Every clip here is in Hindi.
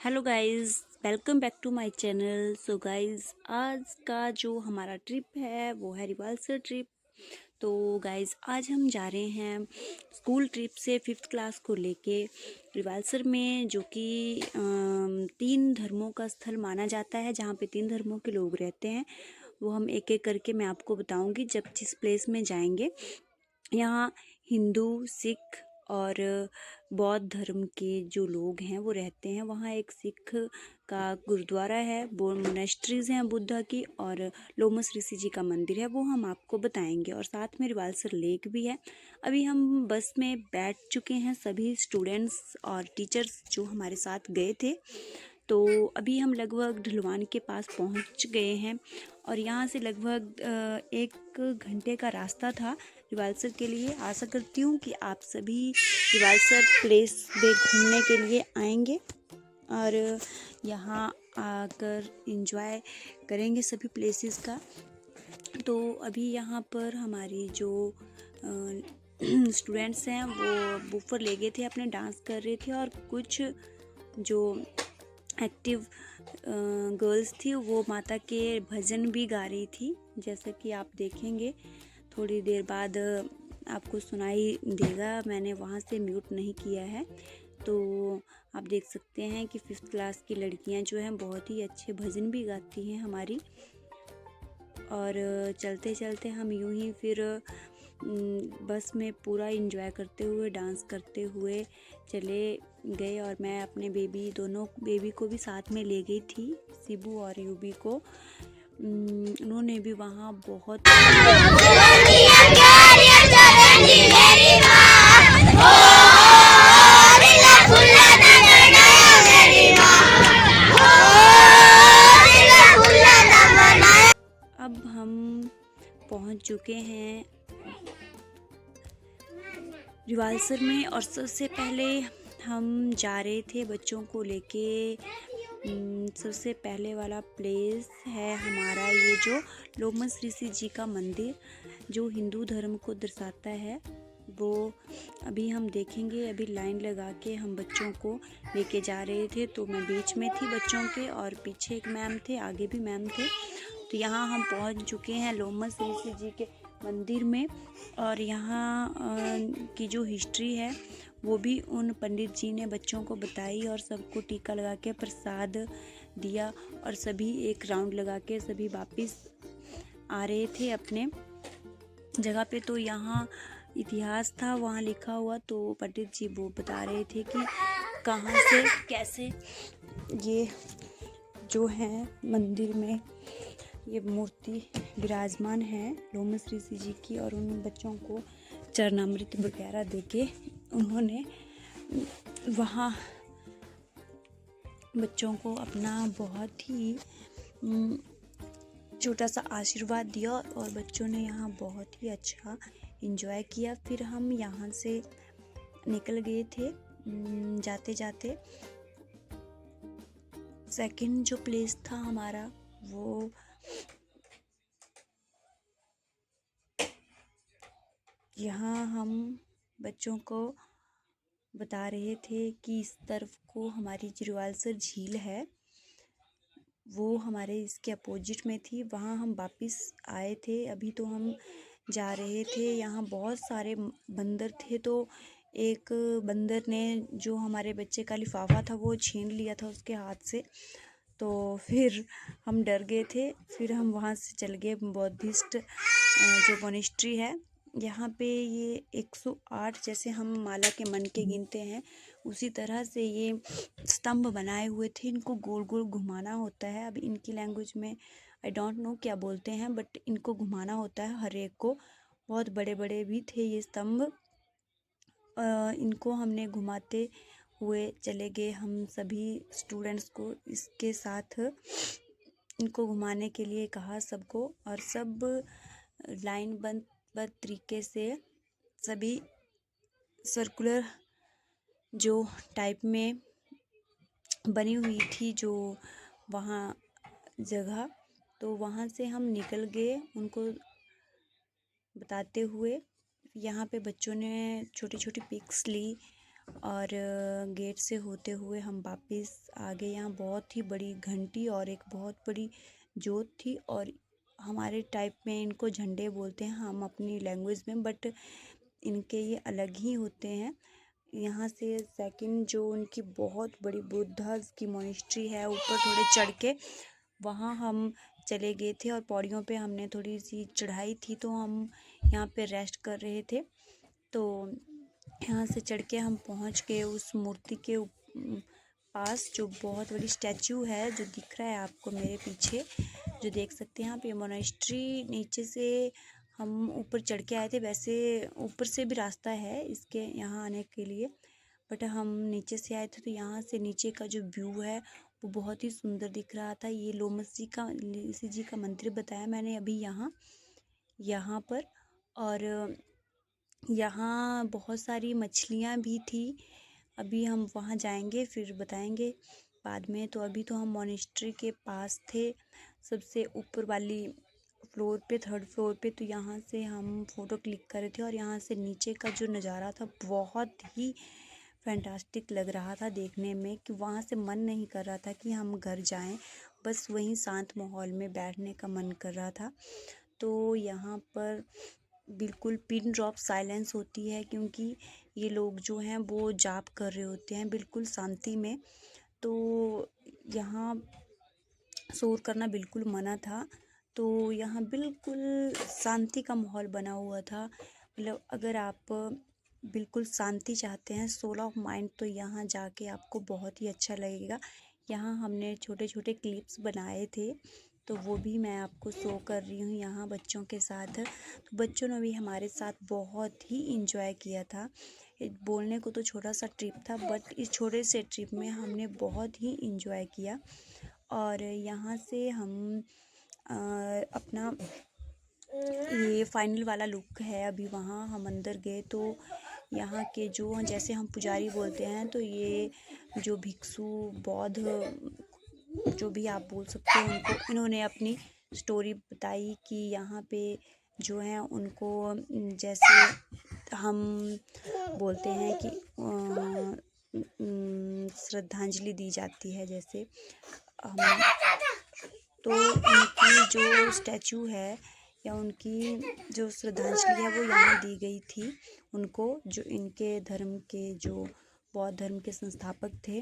Hello guys, welcome back to my channel. So guys, आज का जो हमारा ट्रिप है वो है रिवाल्सर ट्रिप। तो गाइस, आज हम जा रहे हैं स्कूल ट्रिप से 5th क्लास को लेके रिवाल्सर में, जो कि 3 धर्मों का स्थल माना जाता है, जहाँ पे 3 धर्मों के लोग रहते हैं। वो हम एक एक करके मैं आपको बताऊंगी जब जिस प्लेस में जाएंगे। यहाँ हिंदू, सिख और बौद्ध धर्म के जो लोग हैं वो रहते हैं। वहाँ एक सिख का गुरुद्वारा है, वो मोनेस्ट्रीज हैं बुद्धा की, और लोमस ऋषि जी का मंदिर है, वो हम आपको बताएंगे। और साथ में रिवाल्सर लेक भी है। अभी हम बस में बैठ चुके हैं, सभी स्टूडेंट्स और टीचर्स जो हमारे साथ गए थे। तो अभी हम लगभग ढलवान के पास पहुंच गए हैं, और यहाँ से लगभग 1 घंटे का रास्ता था रिवाल्सर के लिए। आशा करती हूँ कि आप सभी रिवाल्सर प्लेस में घूमने के लिए आएंगे और यहाँ आकर एंजॉय करेंगे सभी प्लेसेस का। तो अभी यहाँ पर हमारी जो स्टूडेंट्स हैं वो बूफर ले गए थे, अपने डांस कर रहे थे, और कुछ जो एक्टिव गर्ल्स थी वो माता के भजन भी गा रही थी, जैसा कि आप देखेंगे थोड़ी देर बाद आपको सुनाई देगा। मैंने वहाँ से म्यूट नहीं किया है। तो आप देख सकते हैं कि 5th क्लास की लड़कियाँ जो हैं बहुत ही अच्छे भजन भी गाती हैं हमारी। और चलते चलते हम यूं ही फिर बस में पूरा इंजॉय करते हुए, डांस करते हुए चले गए। और मैं अपने दोनों बेबी को भी साथ में ले गई थी, शिबू और यूबी को। उन्होंने भी वहाँ बहुत अब हम पहुँच चुके हैं रिवाल्सर में, और सबसे पहले हम जा रहे थे बच्चों को लेके। सबसे पहले वाला प्लेस है हमारा ये जो लोमस ऋषि जी का मंदिर, जो हिंदू धर्म को दर्शाता है। वो अभी हम देखेंगे। अभी लाइन लगा के हम बच्चों को लेके जा रहे थे, तो मैं बीच में थी बच्चों के, और पीछे एक मैम थे, आगे भी मैम थे। तो यहाँ हम पहुँच चुके हैं लोमस ऋषि जी के मंदिर में। और यहाँ की जो हिस्ट्री है वो भी उन पंडित जी ने बच्चों को बताई, और सबको टीका लगा के प्रसाद दिया, और सभी एक राउंड लगा के सभी वापस आ रहे थे अपने जगह पे। तो यहाँ इतिहास था वहाँ लिखा हुआ, तो पंडित जी वो बता रहे थे कि कहाँ से कैसे ये जो है मंदिर में ये मूर्ति विराजमान है लोमस ऋषि जी की। और उन बच्चों को चरणामृत वगैरह देके उन्होंने वहाँ बच्चों को अपना बहुत ही छोटा सा आशीर्वाद दिया, और बच्चों ने यहाँ बहुत ही अच्छा एंजॉय किया। फिर हम यहाँ से निकल गए थे। जाते जाते सेकंड जो प्लेस था हमारा, वो यहाँ हम बच्चों को बता रहे थे कि इस तरफ को हमारी रिवाल्सर झील है, वो हमारे इसके अपोजिट में थी। वहाँ हम वापस आए थे। अभी तो हम जा रहे थे, यहाँ बहुत सारे बंदर थे। तो एक बंदर ने जो हमारे बच्चे का लिफाफा था वो छीन लिया था उसके हाथ से। तो फिर हम डर गए थे। फिर हम वहाँ से चल गए बौद्धिस्ट जो मोनेस्ट्री है, यहाँ पे ये 108 जैसे हम माला के मन के गिनते हैं, उसी तरह से ये स्तंभ बनाए हुए थे। इनको गोल गोल घुमाना होता है। अब इनकी लैंग्वेज में आई डोंट नो क्या बोलते हैं, बट इनको घुमाना होता है हर एक को। बहुत बड़े बड़े भी थे ये स्तंभ। इनको हमने घुमाते हुए चले गए, हम सभी स्टूडेंट्स को इसके साथ इनको घुमाने के लिए कहा सबको। और सब लाइन बंद तरीके से सभी सर्कुलर जो टाइप में बनी हुई थी जो वहाँ जगह, तो वहाँ से हम निकल गए उनको बताते हुए। यहाँ पे बच्चों ने छोटी छोटी पिक्स ली, और गेट से होते हुए हम वापस आ गए। यहाँ बहुत ही बड़ी घंटी और एक बहुत बड़ी जोत थी, और हमारे टाइप में इनको झंडे बोलते हैं हम अपनी लैंग्वेज में, बट इनके ये अलग ही होते हैं। यहाँ से सेकंड जो उनकी बहुत बड़ी बुद्धा की मोनेस्ट्री है, ऊपर थोड़े चढ़ के वहाँ हम चले गए थे, और पौड़ियों पे हमने थोड़ी सी चढ़ाई थी, तो हम यहाँ पे रेस्ट कर रहे थे। तो यहाँ से चढ़ के हम पहुँच गए उस मूर्ति के पास, जो बहुत बड़ी स्टैचू है, जो दिख रहा है आपको मेरे पीछे, जो देख सकते हैं आप। ये मोनेस्ट्री नीचे से हम ऊपर चढ़ के आए थे, वैसे ऊपर से भी रास्ता है इसके यहाँ आने के लिए, बट हम नीचे से आए थे। तो यहाँ से नीचे का जो व्यू है वो बहुत ही सुंदर दिख रहा था। ये लोमस जी का मंदिर बताया मैंने अभी यहाँ पर। और यहाँ बहुत सारी मछलियाँ भी थी। अभी हम वहाँ जाएंगे, फिर बताएंगे बाद में। तो अभी तो हम मोनेस्ट्री के पास थे, सबसे ऊपर वाली फ्लोर पे, थर्ड फ्लोर पे। तो यहाँ से हम फ़ोटो क्लिक कर रहे थे, और यहाँ से नीचे का जो नज़ारा था बहुत ही फैंटास्टिक लग रहा था देखने में, कि वहाँ से मन नहीं कर रहा था कि हम घर जाएं, बस वहीं शांत माहौल में बैठने का मन कर रहा था। तो यहाँ पर बिल्कुल पिन ड्रॉप साइलेंस होती है, क्योंकि ये लोग जो हैं वो जाप कर रहे होते हैं बिल्कुल शांति में। तो यहाँ शोर करना बिल्कुल मना था। तो यहाँ बिल्कुल शांति का माहौल बना हुआ था। मतलब अगर आप बिल्कुल शांति चाहते हैं, सोल ऑफ माइंड, तो यहाँ जाके आपको बहुत ही अच्छा लगेगा। यहाँ हमने छोटे छोटे क्लिप्स बनाए थे, तो वो भी मैं आपको शो कर रही हूँ यहाँ बच्चों के साथ। तो बच्चों ने भी हमारे साथ बहुत ही इंजॉय किया था। बोलने को तो छोटा सा ट्रिप था, बट इस छोटे से ट्रिप में हमने बहुत ही इंजॉय किया। और यहाँ से हम अपना ये फाइनल वाला लुक है। अभी वहाँ हम अंदर गए तो यहाँ के जो, जैसे हम पुजारी बोलते हैं, तो ये जो भिक्षु बौद्ध जो भी आप बोल सकते हैं, उनको इन्होंने अपनी स्टोरी बताई कि यहाँ पे जो है उनको, जैसे हम बोलते हैं कि श्रद्धांजलि दी जाती है, जैसे हम, तो उनकी जो स्टैचू है या उनकी जो श्रद्धांजलि है वो यहाँ दी गई थी उनको, जो इनके धर्म के, जो बौद्ध धर्म के संस्थापक थे,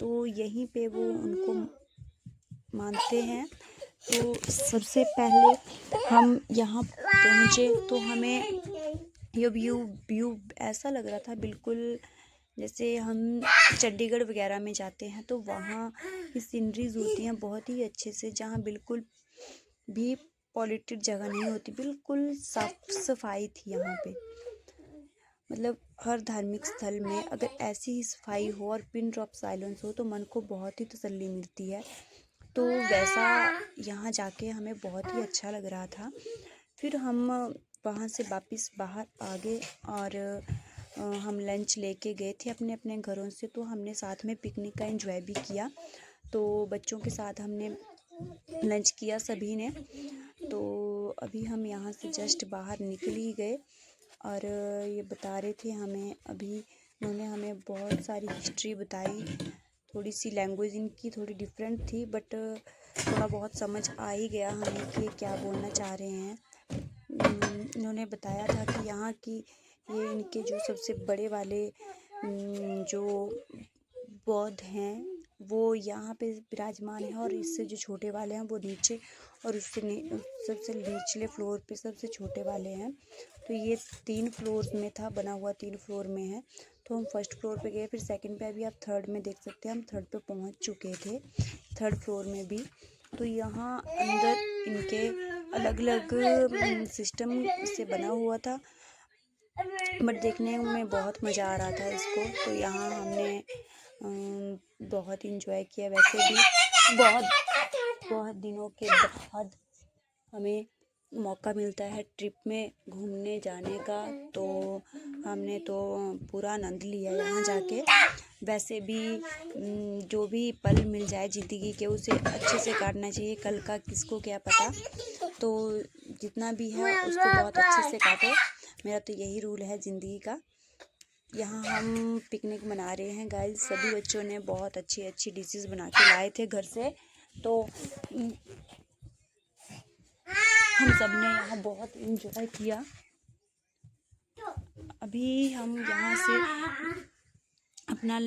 तो यहीं पे वो उनको मानते हैं। तो सबसे पहले हम यहाँ पहुँचे तो हमें ये व्यू ऐसा लग रहा था बिल्कुल जैसे हम चंडीगढ़ वगैरह में जाते हैं, तो वहाँ की सीनरीज होती हैं बहुत ही अच्छे से, जहाँ बिल्कुल भी पॉल्यूटेड जगह नहीं होती, बिल्कुल साफ सफाई थी यहाँ पे। मतलब हर धार्मिक स्थल में अगर ऐसी ही सफाई हो और पिन ड्रॉप साइलेंस हो तो मन को बहुत ही तसल्ली मिलती है। तो वैसा यहाँ जाके हमें बहुत ही अच्छा लग रहा था। फिर हम वहाँ से वापस बाहर आ गए, और हम लंच लेके गए थे अपने अपने घरों से, तो हमने साथ में पिकनिक का एंजॉय भी किया। तो बच्चों के साथ हमने लंच किया सभी ने। तो अभी हम यहाँ से जस्ट बाहर निकल ही गए, और ये बता रहे थे हमें, अभी उन्होंने हमें बहुत सारी हिस्ट्री बताई। थोड़ी सी लैंग्वेज इनकी थोड़ी डिफरेंट थी, बट थोड़ा बहुत समझ आ ही गया हमें कि क्या बोलना चाह रहे हैं। इन्होंने बताया था कि यहाँ की ये इनके जो सबसे बड़े वाले जो बौद्ध हैं वो यहाँ पे विराजमान है, और इससे जो छोटे वाले हैं वो नीचे, और उससे सबसे निचले फ्लोर पे सबसे छोटे वाले हैं। तो ये 3 फ्लोर में था बना हुआ, 3 फ्लोर में है। तो हम फर्स्ट फ्लोर पे गए, फिर सेकंड पे, अभी आप थर्ड में देख सकते हैं हम थर्ड पे पहुँच चुके थे, थर्ड फ्लोर में भी। तो यहाँ अंदर इनके अलग अलग सिस्टम से बना हुआ था, बट देखने में बहुत मज़ा आ रहा था इसको। तो यहाँ हमने बहुत इंजॉय किया। वैसे भी बहुत दिनों के बाद हमें मौका मिलता है ट्रिप में घूमने जाने का, तो हमने तो पूरा आनंद लिया यहाँ जाके। वैसे भी जो भी पल मिल जाए ज़िंदगी के उसे अच्छे से काटना चाहिए, कल का किसको क्या पता। तो जितना भी है उसको बहुत अच्छे से काटो, मेरा तो यही रूल है ज़िंदगी का। यहाँ हम पिकनिक मना रहे हैं गाइस। सभी बच्चों ने बहुत अच्छी अच्छी डिशेस बना के लाए थे घर से, तो हम सब ने यहाँ बहुत एंजॉय किया। अभी हम यहाँ से अपना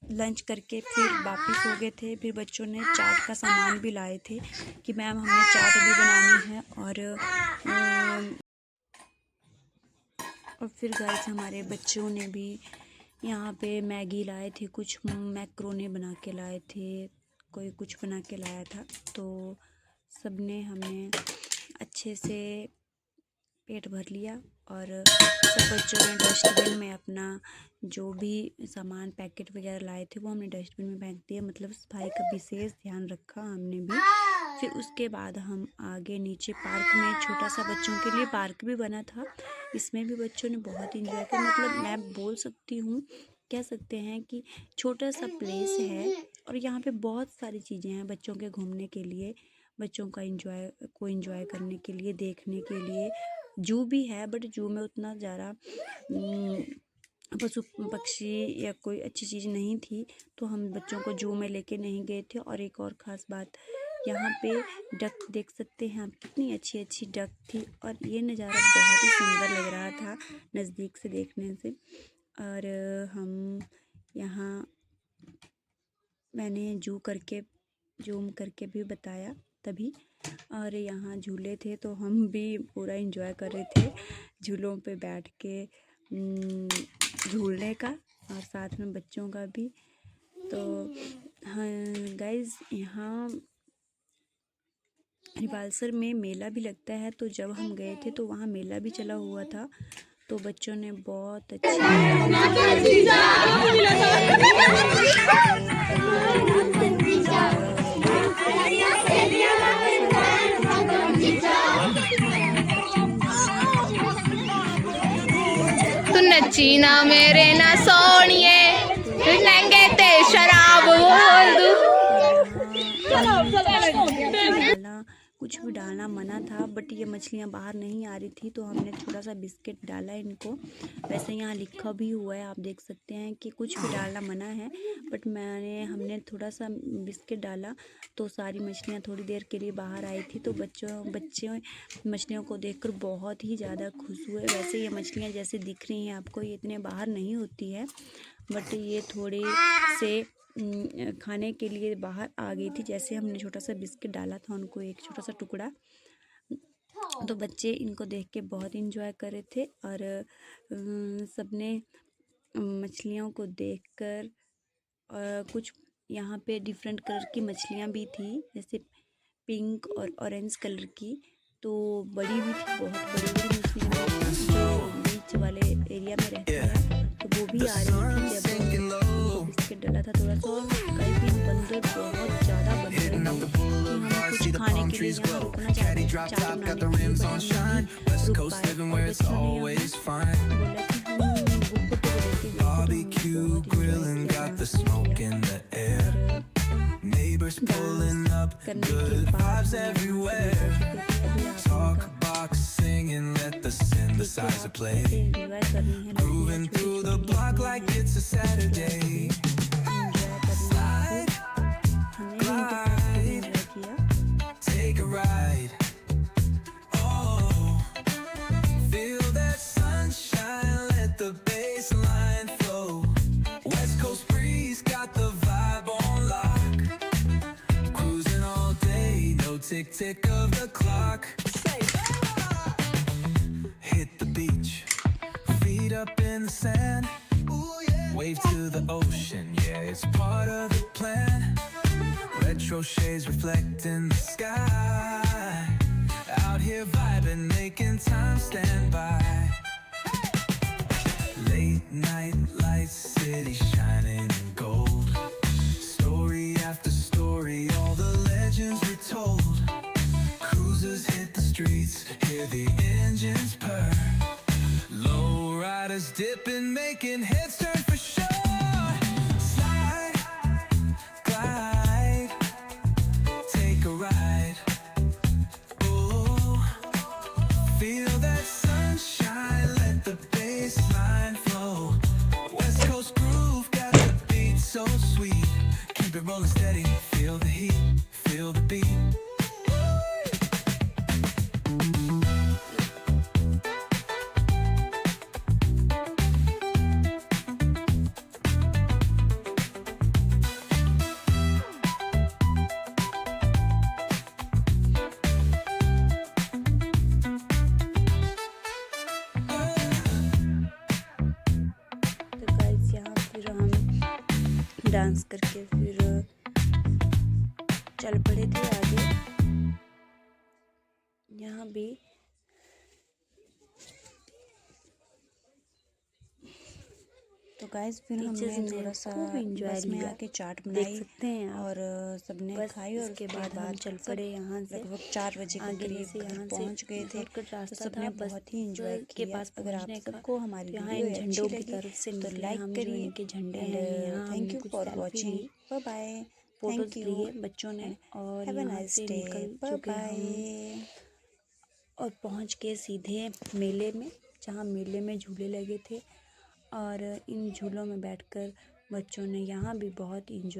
लंच करके फिर वापस हो गए थे। फिर बच्चों ने चाट का सामान भी लाए थे कि मैम हमें चाट भी बनानी है। और फिर गाइस हमारे बच्चों ने भी यहाँ पे मैगी लाए थे, कुछ मैक्रोनी बना के लाए थे, कोई कुछ बना के लाया था। तो सबने हमने अच्छे से पेट भर लिया और सब बच्चों ने डस्टबिन में अपना जो भी सामान पैकेट वगैरह लाए थे वो हमने डस्टबिन में फेंक दिया। मतलब सफाई का विशेष ध्यान रखा हमने भी। फिर उसके बाद हम आगे नीचे पार्क में, छोटा सा बच्चों के लिए पार्क भी बना था, इसमें भी बच्चों ने बहुत इंजॉय किया। मतलब मैं बोल सकती हूँ, कह सकते हैं कि छोटा सा प्लेस है और यहाँ पे बहुत सारी चीज़ें हैं बच्चों के घूमने के लिए, बच्चों का एंजॉय करने के लिए, देखने के लिए। जू भी है बट जू में उतना ज़्यादा पशु पक्षी या कोई अच्छी चीज़ नहीं थी, तो हम बच्चों को जू में लेके नहीं गए थे। और एक और ख़ास बात, यहाँ पे डक देख सकते हैं आप, कितनी अच्छी अच्छी डक थी और ये नज़ारा बहुत ही सुंदर लग रहा था नज़दीक से देखने से। और हम यहाँ मैंने जूम करके भी बताया तभी। और यहाँ झूले थे तो हम भी पूरा एंजॉय कर रहे थे झूलों पे बैठ के झूलने का, और साथ में बच्चों का भी। तो हाँ गाइस, यहाँ रिवालसर में मेला भी लगता है, तो जब हम गए थे तो वहाँ मेला भी चला हुआ था, तो बच्चों ने बहुत अच्छी तू नची ना मेरे ना सोनिए, लहंगे ते शराब बोल दू। कुछ भी डालना मना था, बट ये मछलियाँ बाहर नहीं आ रही थी तो हमने थोड़ा सा बिस्किट डाला इनको। वैसे यहाँ लिखा भी हुआ है, आप देख सकते हैं कि कुछ भी डालना मना है, बट हमने थोड़ा सा बिस्किट डाला तो सारी मछलियाँ थोड़ी देर के लिए बाहर आई थी। तो बच्चे मछलियों को देखकर बहुत ही ज़्यादा खुश हुए। वैसे ये मछलियाँ जैसे दिख रही हैं आपको, ये इतने बाहर नहीं होती है, बट ये थोड़े से खाने के लिए बाहर आ गई थी। जैसे हमने छोटा सा बिस्किट डाला था उनको, एक छोटा सा टुकड़ा, तो बच्चे इनको देख के बहुत इंजॉय कर रहे थे। और सबने मछलियों को देखकर कुछ यहाँ पे डिफरेंट कलर की मछलियाँ भी थी, जैसे पिंक और ऑरेंज कलर की, तो बड़ी भी थी, बहुत बड़ी बड़ी मछलियाँ जो बीच वाले एरिया में रहती हैं, तो वो भी आ रही थी। जब बिस्किट डाला था थोड़ा सा, कई भी बंदर बहुत ज़्यादा बन रहे थे कि हम कुछ खाने के लिए यहाँ रुकना चाहते थे, चाट बनाने के लिए, बट हम नहीं रुक पाए। और बच्चों ने बोला कि हम book grill got the smoke in the air, neighbors pulling up, good vibes everywhere, talk box singing, let the synthesizer play, moving through the block like it's a Saturday, slide, glide, take a ride, oh, feel that sunshine, let the bass line flow, West Coast breeze got the vibe on lock, cruising all day, no tick tick of the clock, hit the beach, feet up in the sand, wave to the ocean, yeah, it's part of the plan, retro shades reflecting the sky, out here vibing, making time stand by, late night lights, city shining in gold, story after story, all the legends retold, cruisers hit the streets, hear the engines purr, low riders dipping, making heads turn for sure, slide, glide, take a ride, oh, feel that sunshine, let the bass line flow, ready, feel the heat, feel the beat. तो गाइस यहाँ फिर हम डांस करके फिर चल पड़े थे आगे। यहाँ भी तो गाइस फिर हमने थोड़ा सा बस में आके चाट बनाई और सबने खाई और उसके बाद हम चल पड़े यहाँ से। लगभग 4 बजे के करीब यहाँ पहुँच गए थे। तो सबने बहुत ही एंजॉय किया। अगर आप सबको हमारी वीडियो अच्छी लगी तो लाइक करिए। Thank you for watching. Bye bye. Thank you बच्चों ने। और have a nice day. Bye bye. और पहुँच के सीधे मेले में, जहाँ मेले में झूले लगे थे और इन झूलों में बैठकर बच्चों ने यहाँ भी बहुत इंजॉय